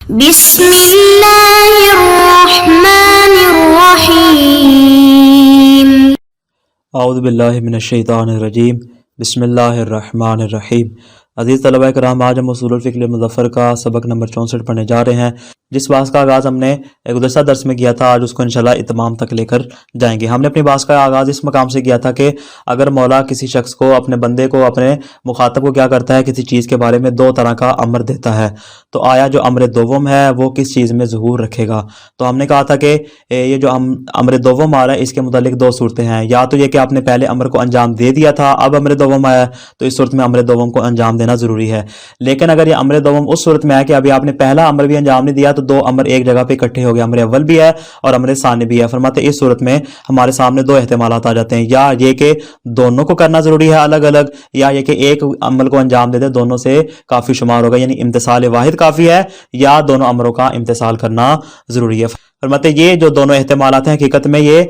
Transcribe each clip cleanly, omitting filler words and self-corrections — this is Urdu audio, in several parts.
بسم اللہ الرحمن الرحیم۔ اعوذ باللہ من الشیطان الرجیم، بسم اللہ الرحمن الرحیم۔ عزیز طلبہ کرام، آج ہم اصول الفقہ المظفر کا سبق نمبر 64 پڑھنے جا رہے ہیں، جس بحث کا آغاز ہم نے گزشتہ درس میں کیا تھا۔ آج اس کو انشاءاللہ اتمام تک لے کر جائیں گے۔ ہم نے اپنی بحث کا آغاز اس مقام سے کیا تھا کہ اگر مولا کسی شخص کو، اپنے بندے کو، اپنے مخاطب کو کیا کرتا ہے، کسی چیز کے بارے میں دو طرح کا امر دیتا ہے، تو آیا جو امر دوم ہے وہ کس چیز میں ظہور رکھے گا؟ تو ہم نے کہا تھا کہ یہ جو امر دوم آ رہا ہے، اس کے متعلق دو صورتیں ہیں۔ یا تو یہ کہ آپ نے پہلے امر کو انجام دے دیا تھا، اب امر دوم آیا ہے، تو اس صورت میں امر دوم کو انجام دینا ضروری ہے۔ لیکن اگر یہ امر دوم اس صورت میں ہے کہ ابھی آپ نے پہلا امر بھی انجام نہیں دیا، تو دو امر ایک جگہ پہ اکٹھے ہو گئے، امر اول بھی ہے اور امر ثانی بھی ہے۔ فرماتے ہیں اس صورت میں ہمارے سامنے دو احتمالات آ جاتے ہیں، یا یہ کہ دونوں کو کرنا ضروری ہے الگ الگ، یا یہ کہ ایک عمل کو انجام دے دے، دونوں سے کافی شمار ہوگا، یعنی امتثال واحد کافی ہے، یا دونوں امروں کا امتثال کرنا ضروری ہے۔ فرماتے ہیں یہ جو دونوں احتمالات ہیں، حقیقت میں یہ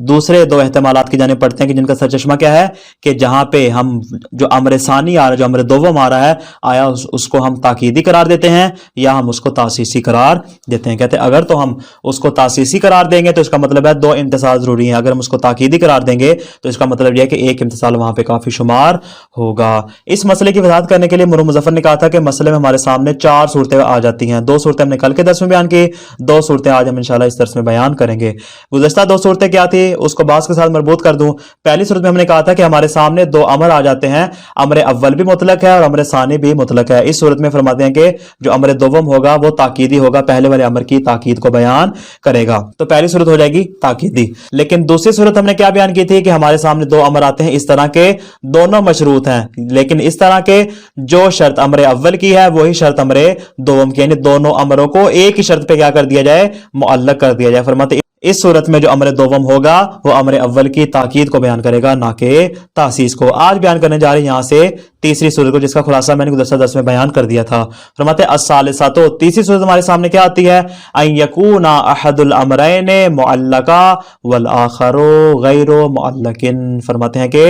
دوسرے دو احتمالات کی جانب پڑھتے ہیں کہ جن کا سرچشمہ کیا ہے کہ جہاں پہ ہم جو امر ثانی آ رہا ہے، جو امر دوم آ رہا ہے، آیا اس کو ہم تاکیدی قرار دیتے ہیں یا ہم اس کو تاسیسی قرار دیتے ہیں۔ کہتے ہیں اگر تو ہم اس کو تاسیسی قرار دیں گے تو اس کا مطلب ہے دو امتثال ضروری ہیں، اگر ہم اس کو تاکیدی قرار دیں گے تو اس کا مطلب یہ ہے کہ ایک امتثال وہاں پہ کافی شمار ہوگا۔ اس مسئلے کی وضاحت کرنے کے لیے مرحوم مظفر نے کہا تھا کہ مسئلے میں ہمارے سامنے چار صورتیں آ جاتی ہیں۔ دو صورتیں ہم نے کل کے درس میں بیان کی، دو صورتیں آج ہم انشاءاللہ اس درس میں بیان کریں گے۔ گزشتہ دو صورتیں کیا تھی اس کو بعض کے ساتھ مربوط کر دوں۔ پہلی صورت میں ہم نے کہا تھا کہ ہمارے سامنے دو امر آ جاتے ہیں، امر اول بھی مطلق ہے اور امر ثانی بھی مطلق ہے۔ اس صورت میں فرماتے ہیں کہ جو امر دوم ہوگا وہ تاکیدی ہوگا، پہلے والے امر کی تاکید کو بیان کرے گا، تو پہلی صورت ہو جائے گی تاکیدی۔ لیکن دوسری صورت ہم نے کیا بیان کی تھی کہ ہمارے سامنے دو امر آتے ہیں اس طرح کے، دونوں مشروط ہیں، لیکن اس طرح کے جو شرط امر اول کی ہے وہی شرط امر دوم کی، یعنی دونوں امروں کو ایک ہی شرط پہ کیا کر دیا جائے، معلق کر دیا جائے۔ فرماتے اس صورت میں جو امر دوم ہوگا وہ امر اول کی تاکید کو بیان کرے گا، نہ کہ تاسیس کو۔ آج بیان کرنے جا رہے ہیں یہاں سے تیسری صورت کو، جس کا خلاصہ میں نے گزشتہ درس میں بیان کر دیا تھا۔ فرماتے ہیں الثالثۃ، تیسری صورت ہمارے سامنے کیا آتی ہے؟ ان یکون احد الامرین معلقا والآخر غیر معلق۔ فرماتے ہیں کہ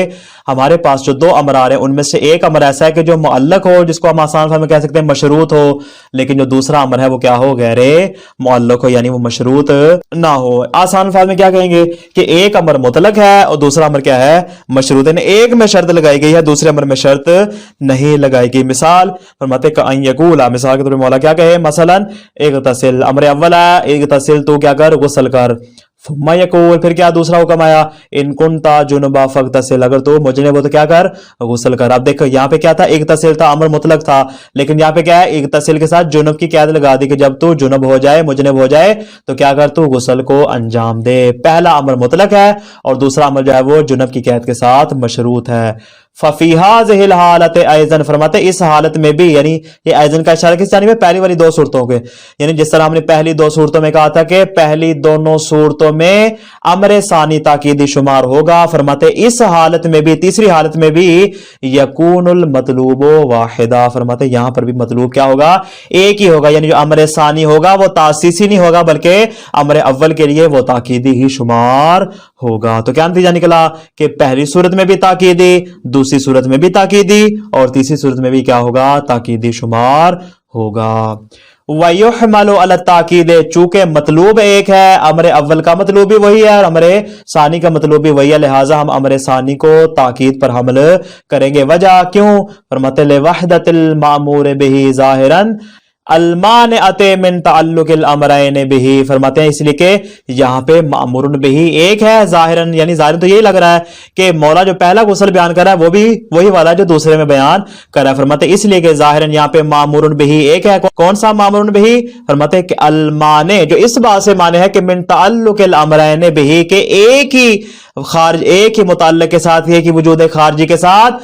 ہمارے پاس جو دو امر آ رہے ہیں ان میں سے ایک امر ایسا ہے کہ جو معلق ہو، جس کو ہم آسان فہم میں کہہ سکتے ہیں مشروط ہو، لیکن جو دوسرا امر ہے وہ کیا ہو، غیر معلق ہو، یعنی وہ مشروط نہ ہو۔ آسان الفاظ میں کیا کہیں گے کہ ایک امر مطلق ہے اور دوسرا امر کیا ہے، مشروط ہے، ایک میں شرط لگائی گئی ہے، دوسرے امر میں شرط نہیں لگائی گئی۔ مثال فرماتے کہ ان یقولا، مثال کے طور پر مولا کیا کہے، مثلا اغتسل، امر اول ہے اغتسل، تو کیا کر، غسل کر۔ ثم یقول، پھر کیا دوسرا حکم آیا، ان کنتا جنبا فاغتسل، اگر تو مجنب ہو تو کیا کر، غسل کر۔ اب دیکھو یہاں پہ کیا تھا، اغتسل تھا، امر مطلق تھا، لیکن یہاں پہ کیا ہے، اغتسل کے ساتھ جنب کی قید لگا دی کہ جب تو جنب ہو جائے، مجنب ہو جائے تو کیا کر، تو غسل کو انجام دے۔ پہلا امر مطلق ہے اور دوسرا امر جو ہے وہ جنب کی قید کے ساتھ مشروط ہے۔ ففی هذه الحالت ایضا، فرماتے اس حالت میں بھی، یعنی یہ ایضا کا اشارہ کس جانب ہے، پہلی والی دو صورتوں کے، یعنی جس طرح ہم نے پہلی دو صورتوں میں کہا تھا کہ پہلی دونوں صورتوں میں امر ثانی تاکیدی شمار ہوگا، فرماتے اس حالت میں بھی، تیسری حالت میں بھی یکون المطلوب واحدہ، فرماتے یہاں پر بھی مطلوب کیا ہوگا، ایک ہی ہوگا، یعنی جو امر ثانی ہوگا وہ تاسیسی نہیں ہوگا بلکہ امر اول کے لیے وہ تاکیدی ہی شمار ہوگا۔ تو کیا نتیجہ نکلا کہ پہلی صورت میں بھی تاکیدی، دوسری صورت میں بھی تاکیدی، اور تیسری صورت میں بھی کیا ہوگا، تاکیدی شمار ہوگا۔ وَيُحْمَلُ عَلَى التَّأْكِيدِ، چونکہ مطلوب ایک ہے، امر اول کا مطلوب بھی وہی ہے اور امر ثانی کا مطلوب بھی وہی ہے، لہٰذا ہم امر ثانی کو تاکید پر حمل کریں گے۔ وجہ کیوں؟ فرماتے لِوَحْدَةِ الْمَأْمُورِ بِهِ ظَاهِرًا المانعۃ من تعلق الامرین بہ، فرماتے ہیں اس لیے کہ یہاں پہ مأمور بہ ایک ہے، ظاہراً یعنی ظاہراً تو یہی لگ رہا ہے کہ مولا جو پہلا غسل بیان کر رہا ہے وہ بھی وہی والا جو دوسرے میں بیان کر رہا ہے۔ فرماتے ہیں اس لیے کہ ظاہراً یہاں پہ مأمور بہ ایک ہے، کون سا مأمور بہ؟ فرماتے ہیں کہ المانع، جو اس بات سے مانے ہے کہ من تعلق الامرین بہ، کہ ایک ہی خارج، ایک ہی متعلق کے ساتھ، ایک ہی وجود خارجی کے ساتھ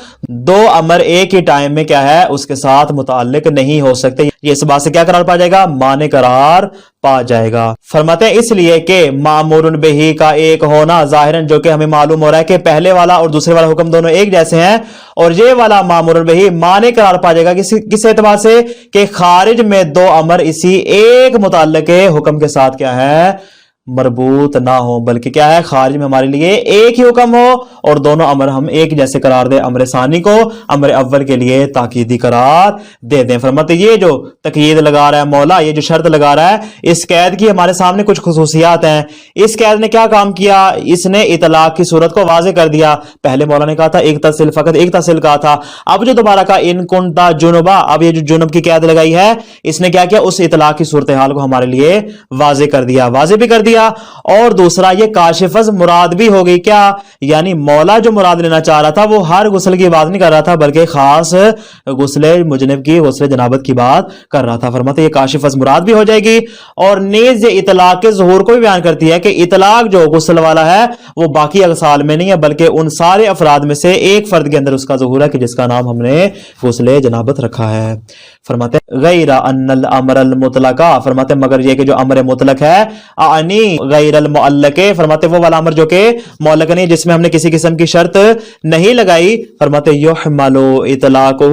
دو امر ایک ہی ٹائم میں کیا ہے، اس کے ساتھ متعلق نہیں ہو سکتے۔ یہ اس بات سے کیا قرار پا جائے گا، معنی قرار پا جائے گا۔ فرماتے ہیں اس لیے کہ مأمور بہ کا ایک ہونا ظاہراً، جو کہ ہمیں معلوم ہو رہا ہے کہ پہلے والا اور دوسرے والا حکم دونوں ایک جیسے ہیں، اور یہ والا مأمور بہ معنی قرار پا جائے گا کس اعتبار سے کہ خارج میں دو امر اسی ایک متعلق حکم کے ساتھ کیا ہے، مربوط نہ ہو، بلکہ کیا ہے خارج میں ہمارے لیے ایک ہی حکم ہو اور دونوں امر ہم ایک جیسے قرار دیں، امر ثانی کو امر اول کے لیے تاکیدی قرار دے دیں۔ فرماتے یہ جو تقیید لگا رہا ہے مولا، یہ جو شرط لگا رہا ہے، اس قید کی ہمارے سامنے کچھ خصوصیات ہیں۔ اس قید نے کیا کام کیا؟ اس نے اطلاق کی صورت کو واضح کر دیا۔ پہلے مولا نے کہا تھا اغتسل، فقط اغتسل کہا تھا، اب جو دوبارہ کہا ان کنتا جنبا، اب یہ جو جنب کی قید لگائی ہے اس نے کیا کیا؟ اس اطلاق کی صورتحال کو ہمارے لیے واضح کر دیا، واضح بھی کر دیا۔ اور دوسرا یہ کاشف از مراد بھی ہو گئی، کیا یعنی مولا جو مراد لینا چاہ رہا تھا وہ ہر غسل کی بات نہیں کر رہا تھا بلکہ خاص غسل مجنب کی، غسل جنابت کی بات کر رہا تھا۔ فرماتے یہ کاشف از مراد بھی ہو جائے گی، اور نیز یہ اطلاق کے ظہور کو بھی بیان کرتی ہے کہ اطلاق جو غسل والا ہے وہ باقی اغسال میں نہیں ہے بلکہ ان سارے افراد میں سے ایک فرد کے اندر اس کا ظہور ہے کہ جس کا نام ہم نے غسل جنابت رکھا ہے۔ فرماتے غیر ان الامر المطلق، فرماتے مگر یہ کہ جو امر مطلق ہے، اعنی غیر المعلق، فرماتے وہ والا امر جو کہ معلق نہیں، جس میں ہم نے کسی قسم کی شرط نہیں لگائی، فرماتے یحمل اطلاقہ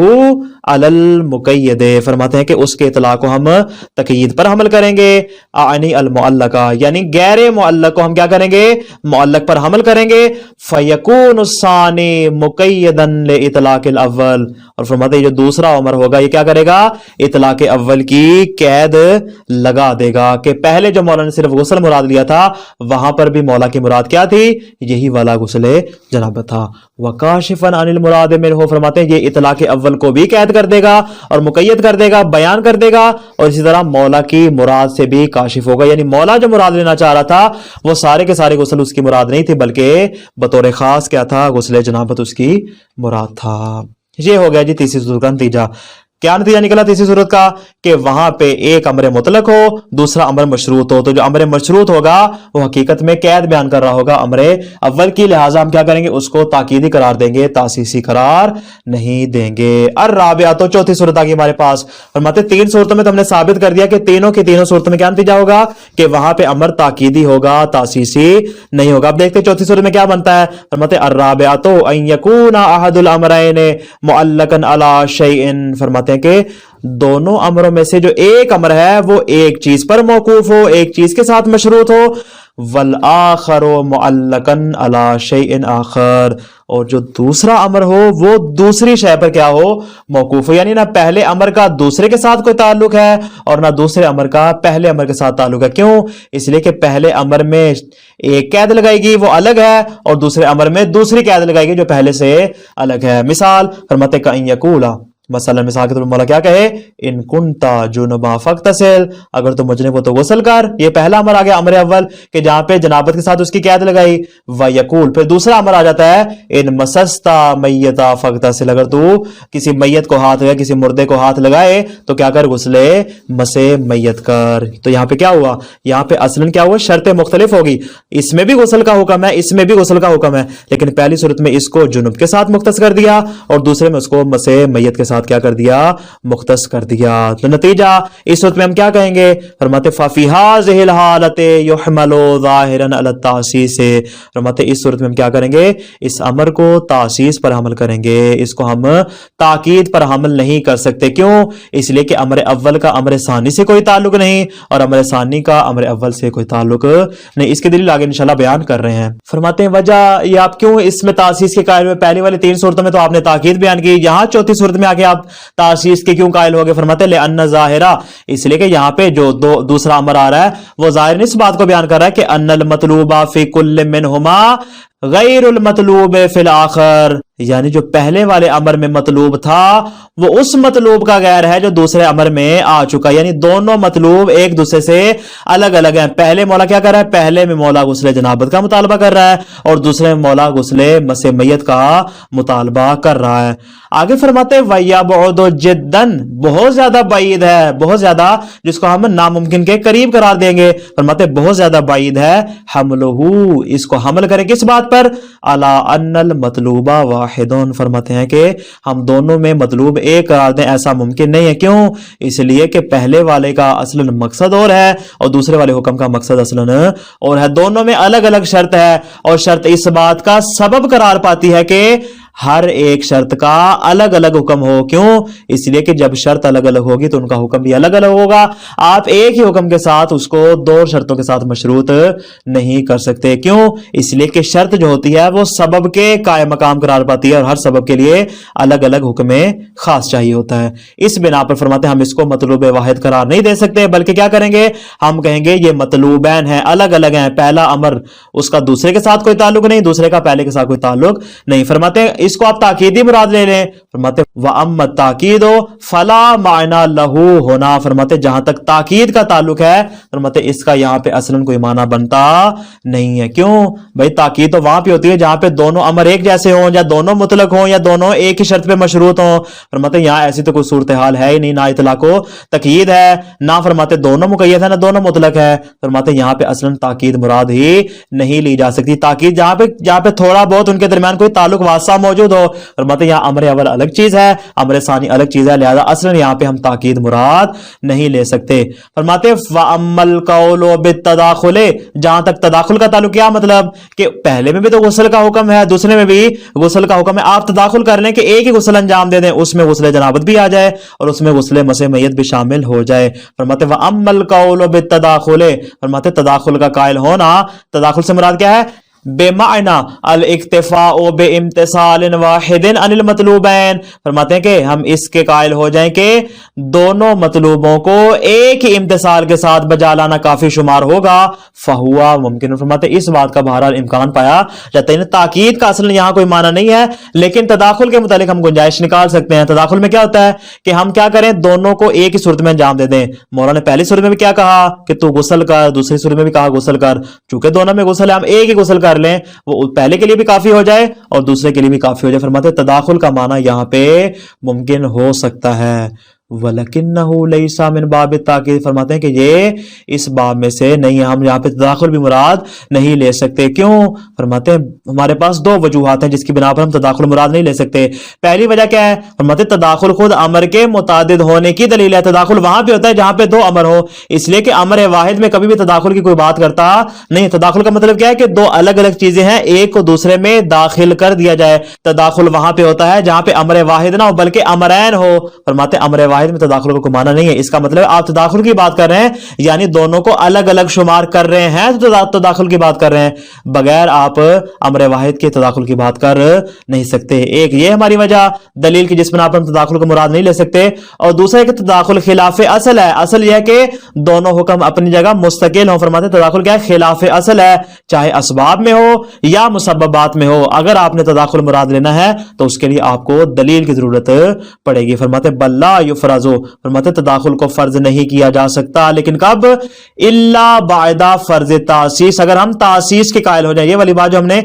علی المقید، فرماتے ہیں کہ اس کے اطلاق کو ہم تقیید پر حمل کریں گے، اعنی المعلقہ یعنی غیر معلق کو ہم کیا کریں گے؟ معلق پر حمل کریں گے، فیکون الثانی مقیدا لاطلاق الاول، اور فرماتے جو دوسرا امر ہوگا یہ کیا کرے گا؟ اطلاق اول کی قید لگا دے گا کہ پہلے جو مولا نے صرف غسل مراد لیا تھا وہاں پر بھی مولا کی مراد کیا تھی؟ یہی والا غسل جنابت تھا۔ وکاشفا عن المراد منہ، فرماتے ہیں یہ اطلاق اول کو بھی قید کر دے گا اور مقید کر دے گا، بیان کر دے گا، اور اسی طرح مولا کی مراد سے بھی کاشف ہوگا، یعنی مولا جو مراد لینا چاہ رہا تھا وہ سارے کے سارے غسل اس کی مراد نہیں تھی بلکہ بطور خاص کیا تھا؟ غسل جنابت اس کی مراد تھا۔ یہ ہو گیا جی تیسری صورت کا نتیجہ۔ کیا نتیجہ نکلا تیسری صورت کا؟ کہ وہاں پہ ایک امر مطلق ہو، دوسرا امر مشروط ہو، تو جو امر مشروط ہوگا وہ حقیقت میں قید بیان کر رہا ہوگا امر اول کی، لہٰذا ہم کیا کریں گے؟ اس کو تاکیدی قرار دیں گے، تاسیسی قرار نہیں دیں گے۔ الرابعہ، تو چوتھی صورت آ گئی ہمارے پاس۔ فرماتے تین صورتوں میں تو ہم نے ثابت کر دیا کہ تینوں کی تینوں صورتوں میں کیا نتیجہ ہوگا؟ کہ وہاں پہ امر تاکیدی ہوگا، تاسیسی نہیں ہوگا۔ اب دیکھتے چوتھی صورت میں کیا بنتا ہے۔ فرماتے الرابعہ تو ان یکون احد الامرین معلقا علی شیء، فرماتے ہیں کہ دونوں امروں میں سے جو ایک امر ہے وہ ایک چیز پر موقوف ہو، ایک چیز کے ساتھ مشروط ہو، والآخر معلقا علی شیء آخر، اور جو دوسرا امر ہو وہ دوسری شے پر کیا ہو؟ موقوف ہو، یعنی نہ پہلے امر کا دوسرے کے ساتھ کوئی تعلق ہے اور نہ دوسرے امر کا پہلے امر کے ساتھ تعلق ہے۔ کیوں؟ اس لیے کہ پہلے امر میں ایک قید لگائے گی وہ الگ ہے اور دوسرے امر میں دوسری قید لگائے گی جو پہلے سے الگ ہے۔ مثال فرماتے کئن یقولا، مثلا مثال کے طور پر مولا کیا کہے؟ ان کنتا جنبا فاغتسل، اگر تو مجنب ہو تو غسل کر۔ یہ پہلا امر آ گیا امر اول کہ جہاں پہ جنابت کے ساتھ اس کی قید لگائی۔ ویقول، پھر دوسرا امر آ جاتا ہے ان مسستا میتا فاغتسل، اگر تو کسی میت کو ہاتھ لگائے، کسی مردے کو ہاتھ لگائے تو کیا کر؟ غسل مسے میت کر۔ تو یہاں پہ کیا ہوا؟ یہاں پہ اصلاً کیا ہوا؟ شرط مختلف ہوگی، اس میں بھی غسل کا حکم ہے، اس میں بھی غسل کا حکم ہے، لیکن پہلی صورت میں اس کو جنب کے ساتھ مختص کر دیا اور دوسرے میں اس کو مسے میت کے ساتھ کیا کر دیا؟ مختص کر دیا۔ تو نتیجہ اس صورت میں ہم کیا کہیں گے؟ فرماتے ففی هذه الحالۃ يحمل ظاہرا علی التاسیس، فرماتے اس صورت میں ہم کیا کریں گے؟ اس امر کو تاسیس پر حمل کریں گے، اس کو ہم تاکید پر حمل نہیں کر سکتے۔ کیوں؟ اس لیے کہ امر اول کا امر ثانی سے کوئی تعلق نہیں اور امر ثانی کا امر اول سے کوئی تعلق نہیں۔ اس کی دلیل آگے انشاءاللہ بیان کر رہے ہیں۔ فرماتے ہیں وجہ یہ آپ کیوں اس میں تاسیس کے قائل ہوئے؟ پہلی والی تین صورتوں میں تو آپ نے تاکید بیان کی، یہاں چوتھی صورت میں آگے آپ تاسیس کے کیوں قائل ہو گئے؟ فرماتے لأن ظاہرہ، اس لیے کہ یہاں پہ جو دوسرا امر آ رہا ہے وہ ظاہر اس بات کو بیان کر رہا ہے کہ ان المطلوب فی کل منہما غیر المطلوب فی الاخر، یعنی جو پہلے والے امر میں مطلوب تھا وہ اس مطلوب کا غیر ہے جو دوسرے امر میں آ چکا، یعنی دونوں مطلوب ایک دوسرے سے الگ الگ ہیں۔ پہلے مولا کیا کر رہا ہے؟ پہلے میں مولا غسل جنابت کا مطالبہ کر رہا ہے اور دوسرے میں مولا غسل مس میت کا مطالبہ کر رہا ہے۔ آگے فرماتے وَيَبْعُدُ جِدًّا، بہت زیادہ بعید ہے، بہت زیادہ، جس کو ہم ناممکن کے قریب قرار دیں گے۔ فرماتے بہت زیادہ بعید ہے حملہ، اس کو حمل کریں کس بات پر؟ علی ان المطلوب واحد، فرماتے ہیں کہ ہم دونوں میں مطلوب ایک قرار دیں، ایسا ممکن نہیں ہے۔ کیوں؟ اس لیے کہ پہلے والے کا اصلاً مقصد اور ہے اور دوسرے والے حکم کا مقصد اصلاً اور ہے، دونوں میں الگ الگ شرط ہے اور شرط اس بات کا سبب قرار پاتی ہے کہ ہر ایک شرط کا الگ الگ حکم ہو. کیوں؟ اس لیے کہ جب شرط الگ الگ ہوگی تو ان کا حکم بھی الگ الگ ہوگا. آپ ایک ہی حکم کے ساتھ اس کو دو شرطوں کے ساتھ مشروط نہیں کر سکتے. کیوں؟ اس لیے کہ شرط جو ہوتی ہے وہ سبب کے قائم مقام قرار پاتی ہے اور ہر سبب کے لیے الگ الگ حکم خاص چاہیے ہوتا ہے. اس بنا پر فرماتے ہیں ہم اس کو مطلوب واحد قرار نہیں دے سکتے، بلکہ کیا کریں گے؟ ہم کہیں گے یہ مطلوبین ہیں، الگ الگ ہیں. پہلا امر اس کا دوسرے کے ساتھ کوئی تعلق نہیں، دوسرے کا پہلے کے ساتھ کوئی تعلق نہیں. فرماتے ہیں اس کو آپ تاکیدی مراد لے لیں. فرماتے وَأَمَّا التَّاكِيدُ فَلَا مَعْنَى لَهُ ہونا. فرماتے جہاں تک تاکید کا تعلق ہے فرماتے اس کا یہاں پہ اصلاً کوئی معنی بنتا نہیں ہے. کیوں بھائی؟ تاکید تو وہاں پہ ہوتی ہے جہاں پہ دونوں امر ایک جیسے ہوں، یا دونوں مطلق ہوں، یا دونوں ایک ہی شرط پہ مشروط ہوں. فرماتے یہاں ایسی تو کوئی صورتحال ہے ہی نہیں، نہ اطلاق و تقیید ہے، نہ فرماتے دونوں مقید ہے، نہ دونوں مطلق ہے. فرماتے یہاں پہ اصلاً تاکید مراد ہی نہیں لی جا سکتی. تاکید جہاں پہ تھوڑا بہت ان کے درمیان کوئی تعلق واسطہ موجود ہو. فرماتے یہاں امر اول الگ چیز ہے، امر ثانی الگ چیز ہے، لہذا اصلاً یہاں پہ ہم تاکید مراد نہیں لے سکتے. فرماتے وَأَمَّا الْقَوْلُ بِالتَّدَاخُلِ جہاں تک تداخل کا تعلق، کیا مطلب کہ پہلے میں بھی تو غسل کا حکم ہے، دوسرے میں بھی غسل کا حکم ہے. آپ تداخل کر لیں کہ ایک ہی غسل انجام دے دیں، اس میں غسل جنابت بھی آ جائے اور اس میں غسل مسح میت بھی شامل ہو جائے. فرماتے وَأَمَّا الْقَوْلُ بِالتَّدَاخُلِ فرماتے تداخل کا قائل ہونا، تداخل سے مراد کیا ہے؟ بمعنی الاکتفاء بامتصال واحد عن المطلوبین. فرماتے ہیں کہ ہم اس کے قائل ہو جائیں کہ دونوں مطلوبوں کو ایک ہی امتصال کے ساتھ بجا لانا کافی شمار ہوگا. فہوا ممکن. فرماتے اس بات کا بہرحال امکان پایا جاتا ہے. تاکید کا اصل یہاں کوئی معنی نہیں ہے، لیکن تداخل کے متعلق ہم گنجائش نکال سکتے ہیں. تداخل میں کیا ہوتا ہے کہ ہم کیا کریں؟ دونوں کو ایک ہی صورت میں انجام دے دیں. مولا نے پہلی صورت میں بھی کیا کہا کہ تو غسل کر، دوسری صورت میں بھی کہا غسل کر. چونکہ دونوں میں غسل ہے، ہم ایک ہی غسل کر لیں، وہ پہلے کے لیے بھی کافی ہو جائے اور دوسرے کے لیے بھی کافی ہو جائے. فرماتے تداخل کا معنی یہاں پہ ممکن ہو سکتا ہے. وَلَكِنَّهُ لَيْسَ مِنْ بَابِ التَّاكِيدِ فرماتے ہیں کہ یہ اس باب میں سے نہیں ہے، ہم یہاں پہ تداخل بھی مراد نہیں لے سکتے. کیوں؟ فرماتے ہیں ہمارے پاس دو وجوہات ہیں جس کی بنا پر ہم تداخل مراد نہیں لے سکتے. پہلی وجہ کیا ہے؟ فرماتے تداخل خود امر کے متعدد ہونے کی دلیل ہے. تداخل وہاں پہ ہوتا ہے جہاں پہ دو امر ہو، اس لیے کہ امر واحد میں کبھی بھی تداخل کی کوئی بات کرتا نہیں. تداخل کا مطلب کیا ہے کہ دو الگ الگ چیزیں ہیں، ایک کو دوسرے میں داخل کر دیا جائے. تداخل وہاں پہ ہوتا ہے جہاں پہ امر واحد نہ ہو بلکہ امرین ہو. فرماتے امر واحد میں تداخل کا کوئی معنی نہیں ہے. اس کا مطلب آپ تداخل کی بات کر رہے ہیں یعنی دونوں کو الگ الگ شمار کر رہے ہیں تو تداخل کی بات کر رہے ہیں، بغیر آپ امر واحد کے تداخل کی بات کر نہیں سکتے. ایک یہ ہماری وجہ دلیل کی جس بنا پر ہم تداخل کو مراد نہیں لے سکتے. اور دوسرا کہ تداخل خلاف اصل ہے. اصل یہ ہے کہ دونوں حکم اپنی جگہ مستقل ہوں. فرماتے تداخل کیا ہے؟ خلاف اصل ہے، چاہے اسباب میں ہو یا مسببات میں ہو. اگر آپ نے تداخل مراد لینا ہے تو اس کے لیے آپ کو دلیل کی ضرورت پڑے گی. فرماتے بلا یفرض فرماتے تداخل کو فرض نہیں کیا جا سکتا، لیکن کب؟ الا بعد فرض تاسیس. اگر ہم تاسیس کے قائل ہو جائیں. یہ والی بات جو ہم نے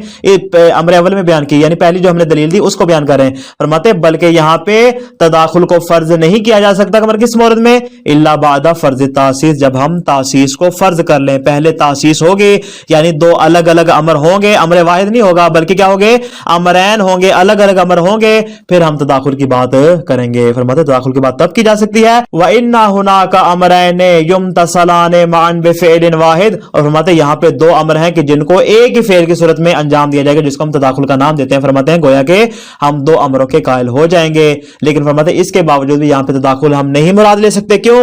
امر اول میں بیان کی، یعنی پہلی جو ہم نے دلیل دی اس کو بیان کر رہے ہیں. فرماتے بلکہ یہاں پہ تداخل کو فرض نہیں کیا جا سکتا. مگر کس مورد میں؟ الا بعد فرض تاسیس، جب ہم تاسیس کو فرض کر لیں. پہلے تاسیس ہوگی یعنی دو الگ الگ امر ہوں گے، امر واحد نہیں ہوگا بلکہ کیا ہوگے؟ امرین ہوں گے، الگ الگ امر ہوں گے، پھر ہم تداخل کی بات کریں گے. فرماتے تداخل کی بات تب کی جا سکتی ہے وَإِنَّ هُنَاكَ أَمْرَيْنِ يُمْتَثَلَانِ مَعًا بِفِعْلٍ وَاحِدٍ. اور فرماتے یہاں پہ دو امر ہیں کہ جن کو ایک ہی فعل کی صورت میں انجام دیا جائے گا، جس کو ہم تداخل کا نام دیتے ہیں. فرماتے ہیں گویا کہ ہم دو امروں کے قائل ہو جائیں گے، لیکن فرماتے اس کے باوجود بھی یہاں پہ تداخل ہم نہیں مراد لے سکتے. کیوں؟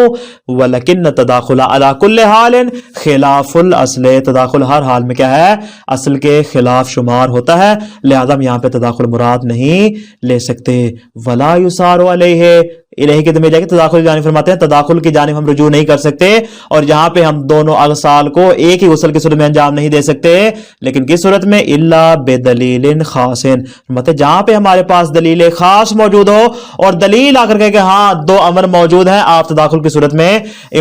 وَلَكِنَّ تَدَاخُلَ عَلَى كُلِّ حَالٍ خِلَافُ الْأَصْلِ. تداخل ہر حال میں کیا ہے؟ اصل کے خلاف شمار ہوتا ہے، لہذا ہم یہاں پہ تداخل مراد نہیں لے سکتے. وَلَا يُسَارُ عَلَيْهِ الہی کی دمیر جائے گی تداخل کی جانب. فرماتے ہیں تداخل کی جانب ہم رجوع نہیں کر سکتے، اور جہاں پہ ہم دونوں اغسال کو ایک ہی غسل کی صورت میں انجام نہیں دے سکتے، لیکن کس صورت میں؟ الا بدلیل خاص. فرماتے جہاں پہ ہمارے پاس دلیل خاص موجود ہو اور دلیل آ کر کے کہ ہاں دو امر موجود ہیں، آپ تداخل کی صورت میں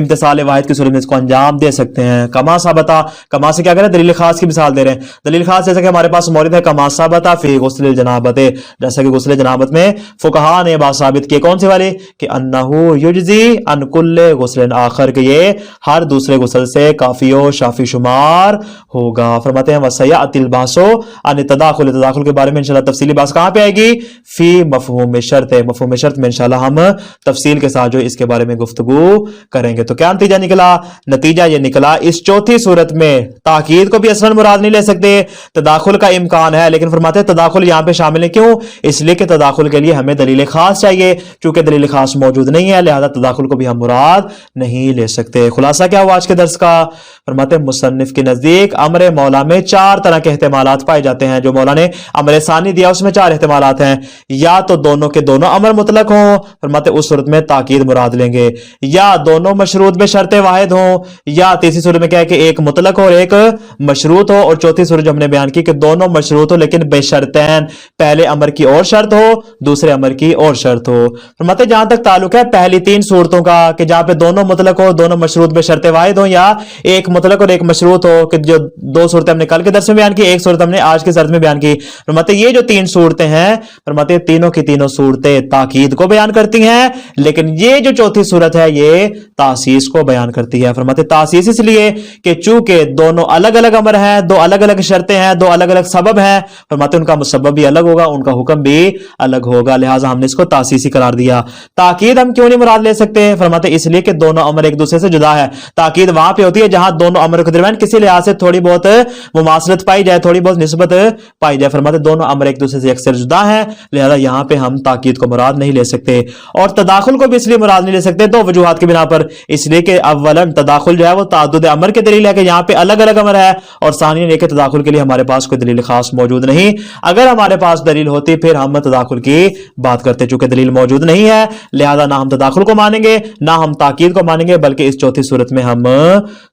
امتصال واحد کی صورت میں اس کو انجام دے سکتے ہیں. کما ثبتا، کما سے کیا کریں؟ دلیل خاص کی مثال دے رہے ہیں. دلیل خاص جیسا کہ ہمارے پاس مورد ہے کما ثبتا فی غسل الجنابت، جیسا کہ غسل جنابت میں فقہا نے بات ثابت کی. کون سی والی؟ کہ انہو یجزی ان کل غسل آخر، کہ یہ ہر دوسرے غسل سے کافی و شافی شمار ہوگا. فرماتے ہیں وسیأتی البحث عن التداخل، تداخل کے بارے میں انشاءاللہ تفصیلی بحث کہاں پہ آئے گی؟ فی مفہوم شرط، مفہوم شرط میں انشاءاللہ ہم تفصیل کے ساتھ جو اس کے بارے میں گفتگو کریں گے. تو کیا نتیجہ نکلا؟ نتیجہ یہ نکلا اس چوتھی صورت میں تاکید کو بھی اصلاً مراد نہیں لے سکتے، تداخل کا امکان ہے، لیکن فرماتے ہیں تداخل یہاں پہ شامل ہے. کیوں؟ اس لیے کہ تداخل کے لیے ہمیں دلیل خاص چاہیے، چونکہ دلیل خاص موجود نہیں ہے لہذا تداخل کو بھی ہم مراد نہیں لے سکتے. خلاصہ کیا ہوا آج کے درس کا؟ فرماتے ہیں مصنف کے نزدیک امر مولا میں 4 طرح کے احتمالات پائے جاتے ہیں. جو مولا نے امر ثانی دیا اس میں 4 احتمالات ہیں. یا تو دونوں کے دونوں امر مطلق ہوں، فرماتے اس صورت میں تاکید مراد لیں گے، یا دونوں مشروط بے شرط واحد ہوں، یا تیسری صورت میں کیا ہے کہ ایک مطلق ہو اور ایک مشروط ہو، اور چوتھی صورت جو ہم نے بیان کی کہ دونوں مشروط ہو لیکن بے شرطین، پہلے امر کی اور شرط ہو دوسرے امر کی اور شرط ہو. فرماتے جہاں تک تعلق ہے پہلی 3 صورتوں کا کہ جہاں پہ دونوں مطلق ہو، دونوں مشروط بے شرط واحد ہو، یا ایک مطلق اور ایک مشروط ہو، کہ جو 2 صورتیں ہم نے کل کے درس میں بیان کی، ایک صورت ہم نے آج کے درس میں بیان کی. فرماتے یہ جو 3 صورتیں ہیں، فرماتے تینوں کی تینوں صورتیں تاکید کو بیان کرتی ہیں، لیکن یہ جو چوتھی صورت ہے یہ تاسیس کو بیان کرتی ہے. فرماتے تاسیس اس لیے کہ چونکہ دونوں الگ الگ امر ہیں، 2 الگ الگ شرطیں ہیں، 2 الگ الگ سبب ہیں، فرماتے ان کا مسبب بھی الگ ہوگا، ان کا حکم بھی الگ ہوگا، لہٰذا ہم نے اس کو تاسیسی قرار دیا. تاکید ہم کیوں نہیں مراد لے سکتے؟ فرماتے اس لیے کہ دونوں امر ایک دوسرے سے جدا ہے. تاکید وہاں پہ ہوتی ہے جہاں دونوں امر کے درمیان کسی لحاظ سے تھوڑی بہت مماثلت پائی جائے، تھوڑی بہت نسبت پائی جائے. فرماتے دونوں امر ایک دوسرے سے اکثر جدا ہیں لہذا یہاں پہ ہم تاکید کو مراد نہیں لے سکتے. اور تداخل کو بھی اس لیے مراد نہیں لے سکتے 2 وجوہات کی بنا پر. اس لیے کہ اولاً تداخل جو ہے وہ تعدد امر کی دلیل ہے کہ یہاں پہ الگ الگ امر ہے، اور ثانیاً یہ کہ تداخل کے لیے ہمارے پاس کوئی دلیل خاص موجود نہیں. اگر ہمارے پاس دلیل ہوتی پھر ہم تداخل کی بات کرتے، چونکہ دلیل موجود نہیں ہے لہذا نہ ہم تداخل کو مانیں گے نہ ہم تاکید کو مانیں گے، بلکہ اس چوتھی صورت میں ہم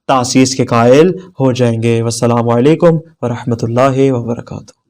تاسیس کے قائل ہو جائیں گے. والسلام علیکم ورحمۃ اللہ وبرکاتہ.